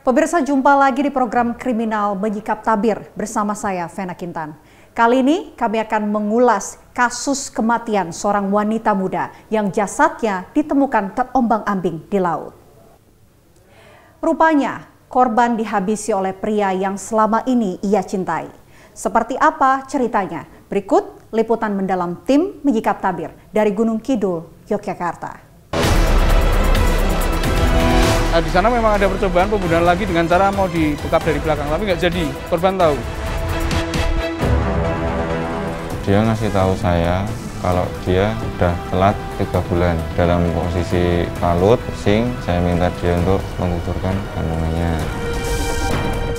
Pemirsa, jumpa lagi di program Kriminal Menyikap Tabir bersama saya, Vena Kintan. Kali ini kami akan mengulas kasus kematian seorang wanita muda yang jasadnya ditemukan terombang-ambing di laut. Rupanya korban dihabisi oleh pria yang selama ini ia cintai. Seperti apa ceritanya? Berikut liputan mendalam tim Menyikap Tabir dari Gunung Kidul, Yogyakarta. Di sana memang ada percobaan pembunuhan lagi dengan cara mau dibekap dari belakang, tapi nggak jadi. Korban tahu. Dia ngasih tahu saya kalau dia udah telat 3 bulan dalam posisi kalut, pusing. Saya minta dia untuk menguburkan kandungannya.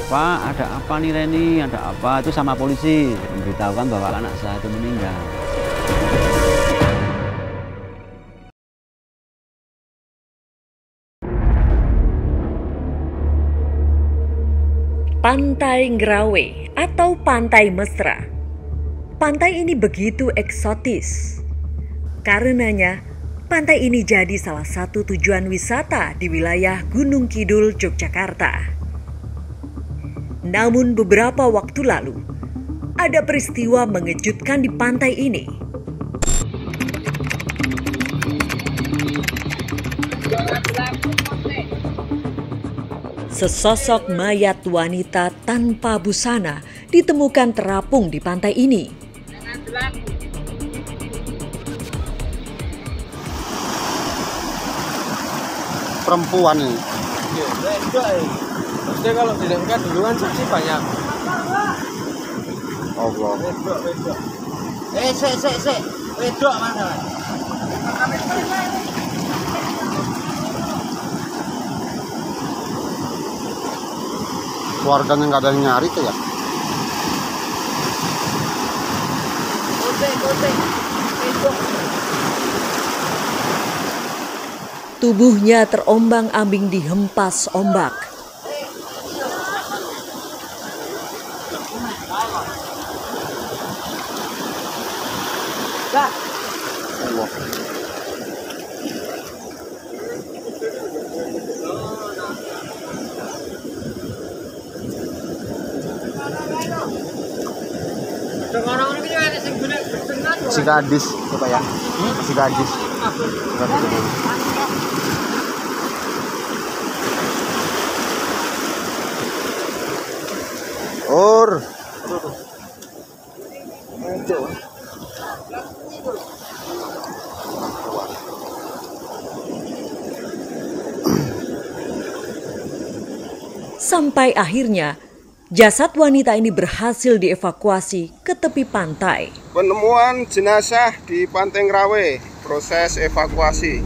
Pak, ada apa nih Reni? Ada apa? Itu sama polisi memberitahukan bahwa anak saya itu meninggal. Pantai Ngerawe atau Pantai Mesra. Pantai ini begitu eksotis. Karenanya, pantai ini jadi salah satu tujuan wisata di wilayah Gunung Kidul, Yogyakarta. Namun beberapa waktu lalu, ada peristiwa mengejutkan di pantai ini. Sesosok mayat wanita tanpa busana ditemukan terapung di pantai ini. Perempuan ini. Maksudnya kalau dilihat duluan saksi banyak. Allah. Wedok. Sik. Wedok mana? Keluarganya nggak ada yang nyari tuh ya? Tubuhnya terombang-ambing dihempas ombak. Allah. Si gadis, coba ya. Si gadis. Or. Sampai akhirnya, jasad wanita ini berhasil dievakuasi ke tepi pantai. Penemuan jenazah di Pantai Ngerawe, proses evakuasi.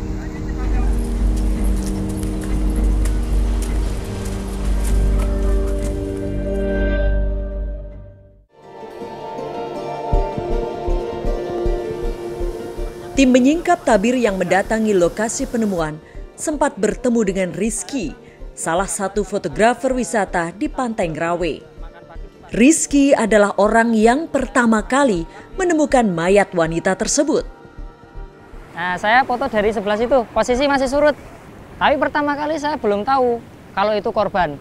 Tim Menyingkap Tabir yang mendatangi lokasi penemuan sempat bertemu dengan Rizky, salah satu fotografer wisata di Pantai Ngerawe. Rizky adalah orang yang pertama kali menemukan mayat wanita tersebut. Nah, saya foto dari sebelah situ, posisi masih surut. Tapi pertama kali saya belum tahu kalau itu korban.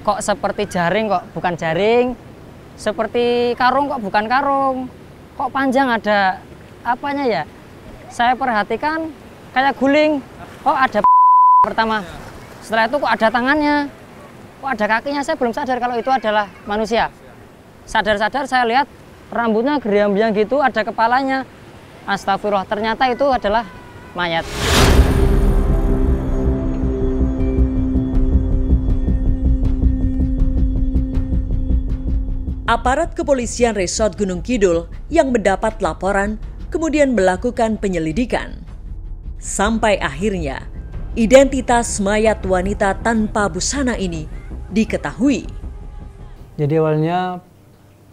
Kok seperti jaring kok bukan jaring, seperti karung kok bukan karung, kok panjang ada apanya ya. Saya perhatikan kayak guling, oh ada pertama. Setelah itu kok ada tangannya, kok ada kakinya, saya belum sadar kalau itu adalah manusia. Sadar-sadar saya lihat rambutnya geriambang gitu, ada kepalanya. Astagfirullah, ternyata itu adalah mayat. Aparat kepolisian Resort Gunung Kidul yang mendapat laporan kemudian melakukan penyelidikan. Sampai akhirnya, identitas mayat wanita tanpa busana ini diketahui. Jadi awalnya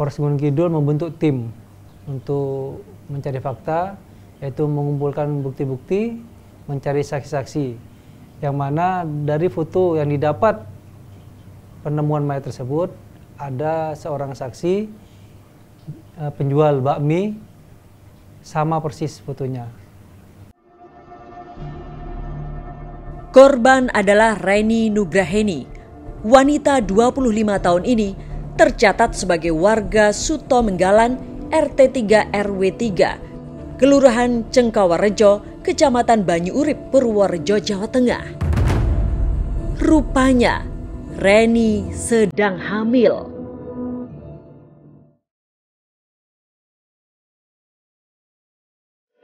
Polres Gunung Kidul membentuk tim untuk mencari fakta, yaitu mengumpulkan bukti-bukti, mencari saksi-saksi. Yang mana dari foto yang didapat penemuan mayat tersebut, ada seorang saksi penjual bakmi, sama persis fotonya. Korban adalah Reni Nugraheni. Wanita 25 tahun ini tercatat sebagai warga Suto Menggalan RT 3 RW 3, Kelurahan Cengkawarejo, Kecamatan Banyuurip, Purworejo, Jawa Tengah. Rupanya Reni sedang hamil.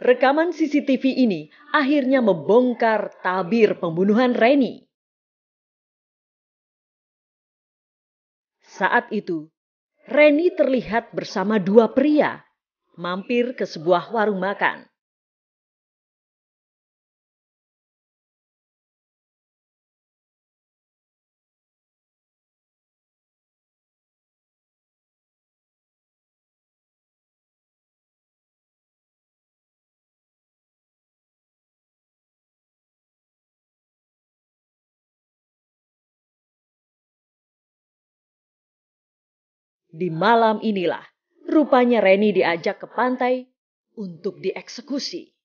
Rekaman CCTV ini akhirnya membongkar tabir pembunuhan Reni. Saat itu, Reni terlihat bersama dua pria mampir ke sebuah warung makan. Di malam inilah, rupanya Reni diajak ke pantai untuk dieksekusi.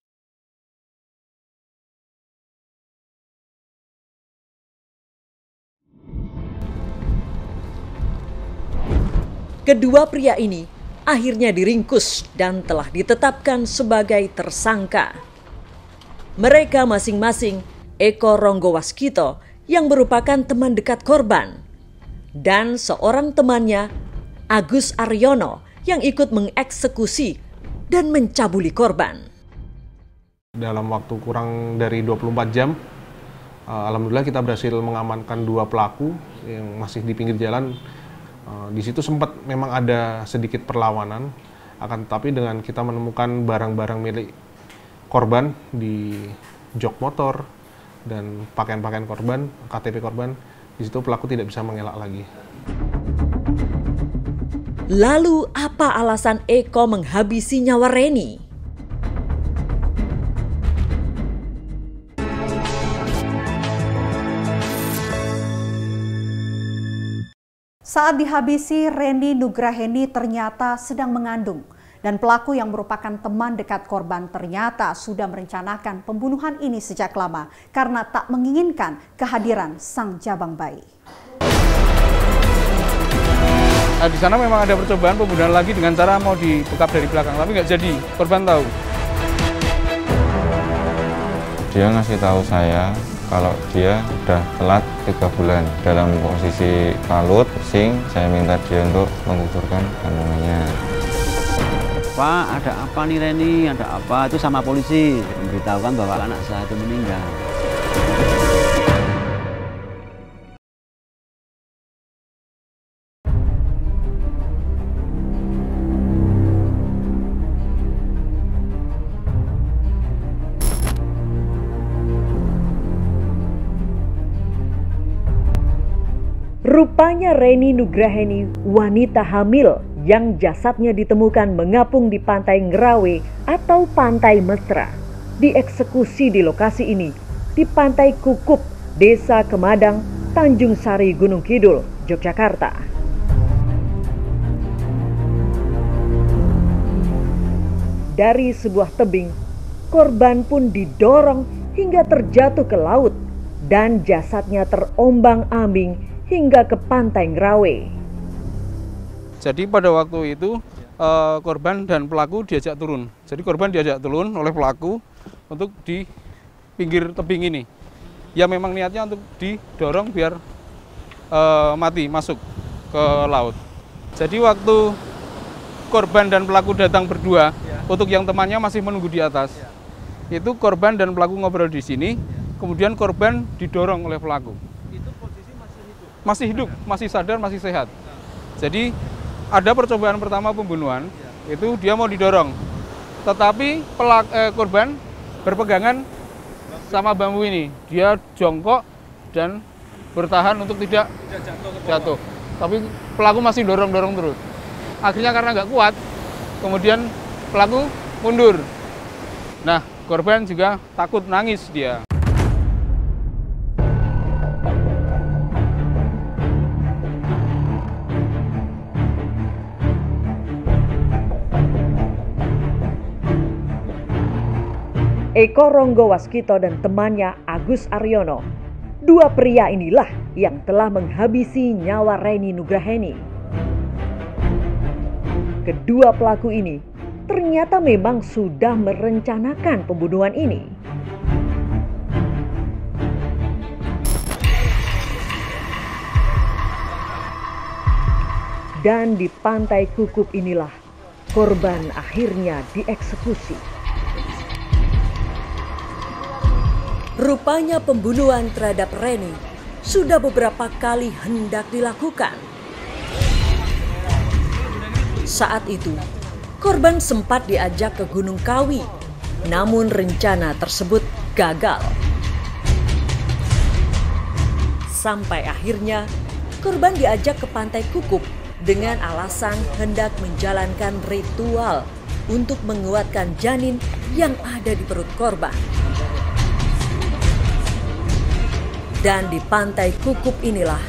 Kedua pria ini akhirnya diringkus dan telah ditetapkan sebagai tersangka. Mereka masing-masing Eko Ronggowaskito yang merupakan teman dekat korban dan seorang temannya Agus Aryono yang ikut mengeksekusi dan mencabuli korban. Dalam waktu kurang dari 24 jam, alhamdulillah kita berhasil mengamankan dua pelaku yang masih di pinggir jalan. Di situ sempat memang ada sedikit perlawanan, akan tetapi dengan kita menemukan barang-barang milik korban di jok motor dan pakaian-pakaian korban, KTP korban, di situ pelaku tidak bisa mengelak lagi. Lalu apa alasan Eko menghabisi nyawa Reni? Saat dihabisi, Reni Nugraheni ternyata sedang mengandung. Dan pelaku yang merupakan teman dekat korban ternyata sudah merencanakan pembunuhan ini sejak lama karena tak menginginkan kehadiran sang jabang bayi. Nah, di sana memang ada percobaan pembunuhan lagi dengan cara mau dibekap dari belakang, tapi nggak jadi. Korban tahu. Dia ngasih tahu saya kalau dia udah telat 3 bulan dalam posisi kalut, pusing. Saya minta dia untuk menguturkan kandungannya. Pak, ada apa nih Reni? Ada apa? Itu sama polisi memberitahukan bahwa anak saya itu meninggal. Rupanya Reni Nugraheni, wanita hamil yang jasadnya ditemukan mengapung di Pantai Ngerawe atau Pantai Mesra, dieksekusi di lokasi ini di Pantai Kukup, Desa Kemadang, Tanjung Sari, Gunung Kidul, Yogyakarta. Dari sebuah tebing, korban pun didorong hingga terjatuh ke laut dan jasadnya terombang-ambing hingga ke Pantai Ngerawe. Jadi pada waktu itu korban dan pelaku diajak turun. Jadi korban diajak turun oleh pelaku untuk di pinggir tebing ini. Ya memang niatnya untuk didorong biar mati, masuk ke laut. Jadi waktu korban dan pelaku datang berdua, untuk yang temannya masih menunggu di atas. Itu korban dan pelaku ngobrol di sini, kemudian korban didorong oleh pelaku. Masih hidup, masih sadar, masih sehat. Jadi ada percobaan pertama pembunuhan, itu dia mau didorong. Tetapi korban berpegangan sama bambu ini. Dia jongkok dan bertahan untuk tidak jatuh. Tapi pelaku masih dorong-dorong terus. Akhirnya karena nggak kuat, kemudian pelaku mundur. Nah, korban juga takut, nangis dia. Eko Ronggo Waskito dan temannya Agus Aryono. Dua pria inilah yang telah menghabisi nyawa Reni Nugraheni. Kedua pelaku ini ternyata memang sudah merencanakan pembunuhan ini. Dan di Pantai Kukup inilah korban akhirnya dieksekusi. Rupanya pembunuhan terhadap Reni sudah beberapa kali hendak dilakukan. Saat itu, korban sempat diajak ke Gunung Kawi, namun rencana tersebut gagal. Sampai akhirnya, korban diajak ke Pantai Kukup dengan alasan hendak menjalankan ritual untuk menguatkan janin yang ada di perut korban. Dan di Pantai Kukup inilah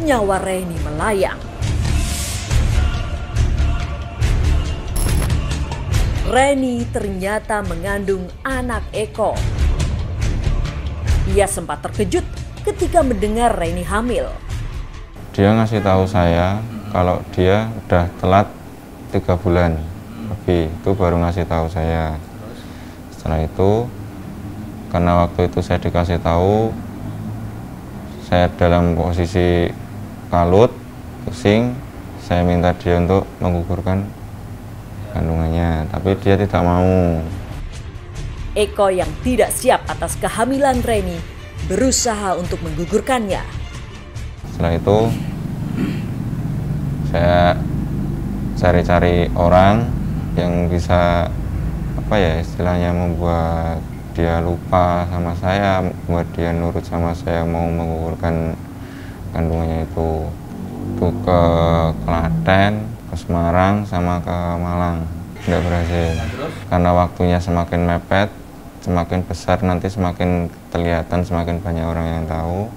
nyawa Reni melayang. Reni ternyata mengandung anak Eko. Ia sempat terkejut ketika mendengar Reni hamil. Dia ngasih tahu saya kalau dia udah telat 3 bulan lebih, itu baru ngasih tahu saya. Setelah itu, karena waktu itu saya dikasih tahu, saya dalam posisi kalut, pusing, saya minta dia untuk menggugurkan kandungannya, tapi dia tidak mau. Eko yang tidak siap atas kehamilan Reni berusaha untuk menggugurkannya. Setelah itu saya cari-cari orang yang bisa istilahnya membuat dia lupa sama saya, membuat dia nurut sama saya mau menggugurkan kandungannya itu ke Klaten, ke Semarang, sama ke Malang. Nggak berhasil karena waktunya semakin mepet, semakin besar nanti semakin kelihatan, semakin banyak orang yang tahu.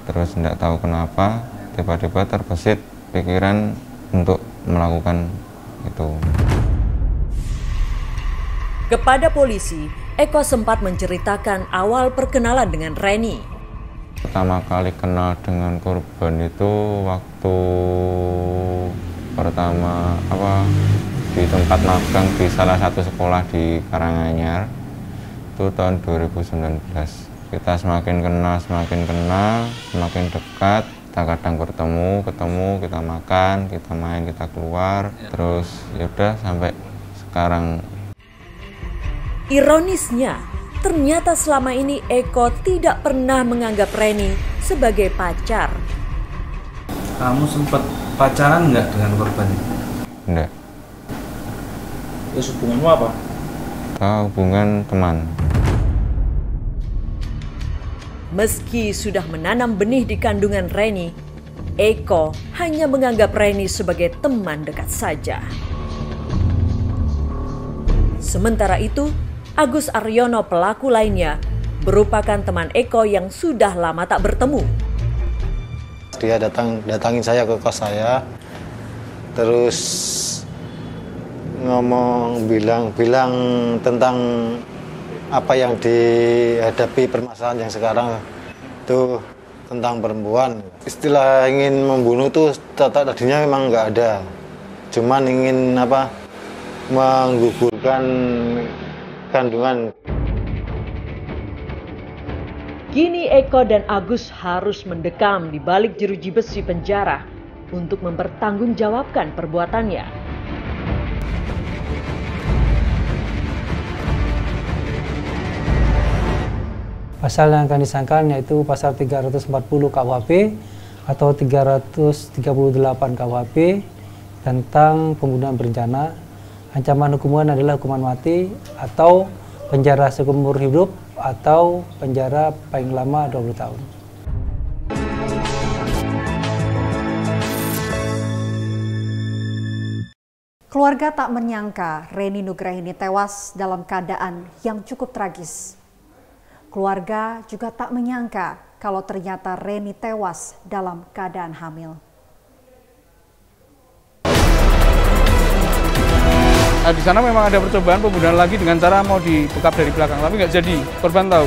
Terus nggak tahu kenapa tiba-tiba terbesit pikiran untuk melakukan itu. Kepada polisi, Eko sempat menceritakan awal perkenalan dengan Reni. Pertama kali kenal dengan korban itu waktu pertama di tempat magang di salah satu sekolah di Karanganyar, itu tahun 2019. Kita semakin kenal, semakin dekat. Kita kadang ketemu, kita makan, kita main, kita keluar, terus yaudah sampai sekarang. Ironisnya, ternyata selama ini Eko tidak pernah menganggap Reni sebagai pacar. Kamu sempat pacaran nggak dengan korban? Enggak. Terus hubunganmu apa? Hubungan teman. Meski sudah menanam benih di kandungan Reni, Eko hanya menganggap Reni sebagai teman dekat saja. Sementara itu, Agus Aryono pelaku lainnya merupakan teman Eko yang sudah lama tak bertemu. Dia datangin saya ke kos saya, terus bilang tentang apa yang dihadapi permasalahan yang sekarang itu tentang perempuan. Istilah ingin membunuh itu tadinya memang nggak ada, cuman ingin menggugurkan kandungan. Kini Eko dan Agus harus mendekam di balik jeruji besi penjara untuk mempertanggungjawabkan perbuatannya. Pasal yang akan disangkakan yaitu pasal 340 KUHP atau 338 KUHP tentang pembunuhan berencana. Ancaman hukuman adalah hukuman mati atau penjara seumur hidup atau penjara paling lama 20 tahun. Keluarga tak menyangka Reni Nugraheni tewas dalam keadaan yang cukup tragis. Keluarga juga tak menyangka kalau ternyata Reni tewas dalam keadaan hamil. Nah, di sana memang ada percobaan pembunuhan lagi dengan cara mau dibekap dari belakang, tapi nggak jadi. Korban tahu.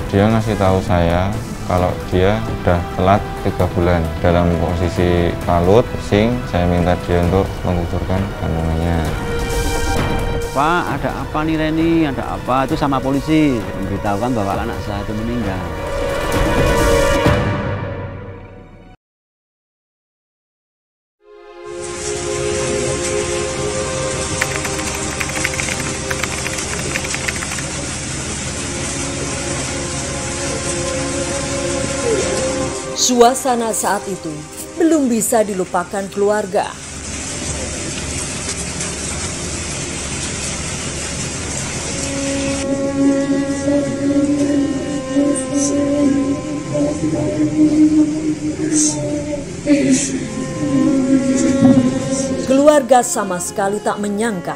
Dia ngasih tahu saya kalau dia udah telat 3 bulan dalam posisi kalut, pusing. Saya minta dia untuk menguburkan kandungannya. Pak, ada apa nih Reni? Ada apa? Itu sama polisi memberitahukan bahwa anak saya itu meninggal. Suasana saat itu belum bisa dilupakan keluarga. Keluarga sama sekali tak menyangka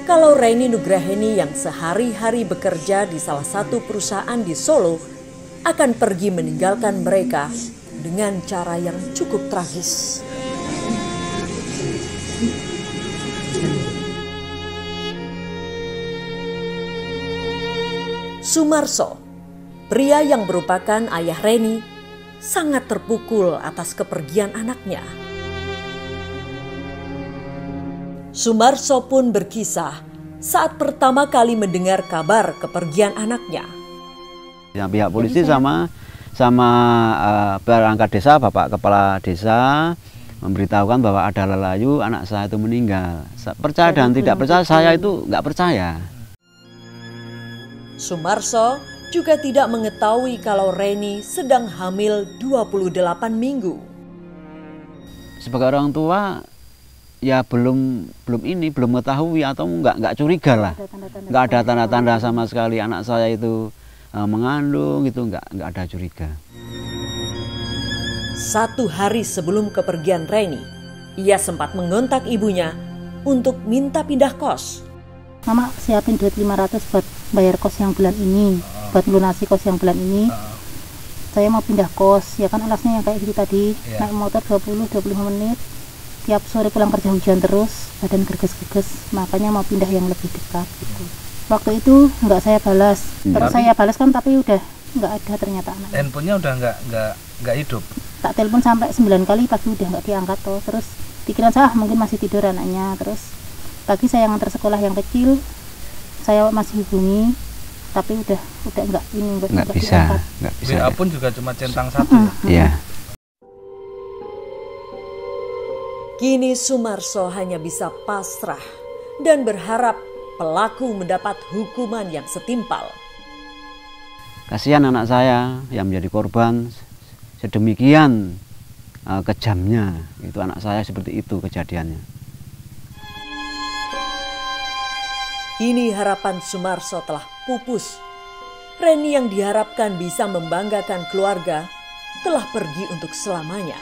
kalau Reni Nugraheni yang sehari-hari bekerja di salah satu perusahaan di Solo akan pergi meninggalkan mereka dengan cara yang cukup tragis. Sumarso, pria yang merupakan ayah Reni, sangat terpukul atas kepergian anaknya. Sumarso pun berkisah saat pertama kali mendengar kabar kepergian anaknya. Ya, pihak polisi sama perangkat desa, Bapak Kepala Desa memberitahukan bahwa ada lelayu anak saya itu meninggal. Percaya dan tidak percaya, saya itu nggak percaya. Sumarso juga tidak mengetahui kalau Reni sedang hamil 28 minggu. Sebagai orang tua, ya belum mengetahui atau nggak curiga lah. Nggak ada tanda-tanda sama sekali anak saya itu mengandung, itu nggak ada curiga. 1 hari sebelum kepergian Reni, ia sempat mengontak ibunya untuk minta pindah kos. Mama siapin duit 500 buat bayar kos yang bulan ini, buat melunasi kos yang bulan ini. Saya mau pindah kos, ya kan alasnya yang kayak gitu tadi, naik motor 20-25 menit, tiap sore pulang kerja hujan terus, badan gerges-gerges, makanya mau pindah yang lebih dekat gitu. Waktu itu nggak saya balas, terus saya balas kan tapi udah nggak ada ternyata anak. Handphonenya udah nggak hidup. Tak telepon sampai 9 kali pagi udah nggak diangkat tuh, terus pikiran saya mungkin masih tidur anaknya. Terus pagi saya ngantar sekolah yang kecil, saya masih hubungi, tapi udah nggak bisa. WA pun juga cuma centang 1. Iya. Kini Sumarso hanya bisa pasrah dan berharap pelaku mendapat hukuman yang setimpal. Kasihan anak saya yang menjadi korban sedemikian kejamnya. Itu anak saya seperti itu kejadiannya. Kini harapan Sumarso telah pupus. Reni yang diharapkan bisa membanggakan keluarga telah pergi untuk selamanya.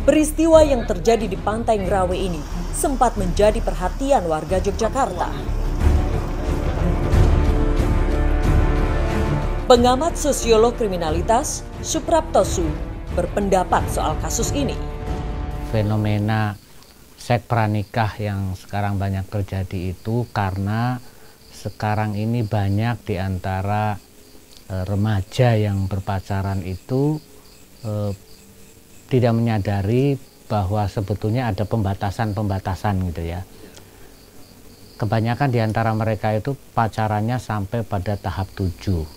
Peristiwa yang terjadi di Pantai Ngerawe ini sempat menjadi perhatian warga Yogyakarta. Pengamat sosiolog kriminalitas Supraptosu berpendapat soal kasus ini. Fenomena seks pranikah yang sekarang banyak terjadi itu karena sekarang ini banyak di antara remaja yang berpacaran itu tidak menyadari bahwa sebetulnya ada pembatasan-pembatasan gitu ya. Kebanyakan di antara mereka itu pacarannya sampai pada tahap 7.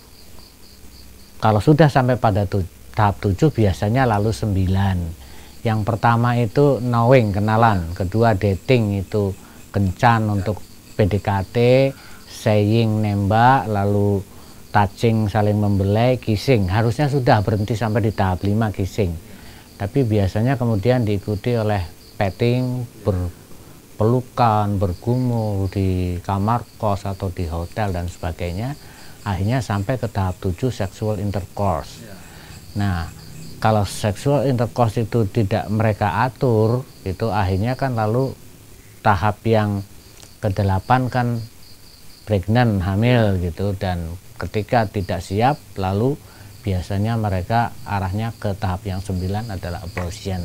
Kalau sudah sampai pada tahap 7 biasanya lalu 9. Yang pertama itu knowing, kenalan. Kedua dating, itu kencan untuk PDKT, saying, nembak, lalu touching, saling membelai, kissing. Harusnya sudah berhenti sampai di tahap 5 kissing. Tapi biasanya kemudian diikuti oleh petting, berpelukan, bergumul di kamar kos atau di hotel dan sebagainya. Akhirnya sampai ke tahap 7 sexual intercourse. Nah, kalau sexual intercourse itu tidak mereka atur, itu akhirnya kan lalu tahap yang ke-8 kan pregnant, hamil gitu. Dan ketika tidak siap lalu biasanya mereka arahnya ke tahap yang 9 adalah abortion.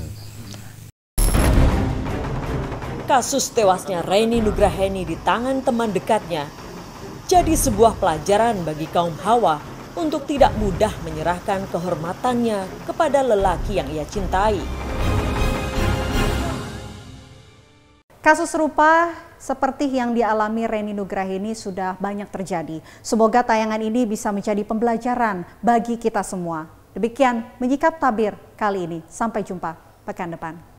Kasus tewasnya Reni Nugraheni di tangan teman dekatnya jadi sebuah pelajaran bagi kaum hawa untuk tidak mudah menyerahkan kehormatannya kepada lelaki yang ia cintai. Kasus serupa seperti yang dialami Reni Nugraheni sudah banyak terjadi. Semoga tayangan ini bisa menjadi pembelajaran bagi kita semua. Demikian Menyikap Tabir kali ini. Sampai jumpa pekan depan.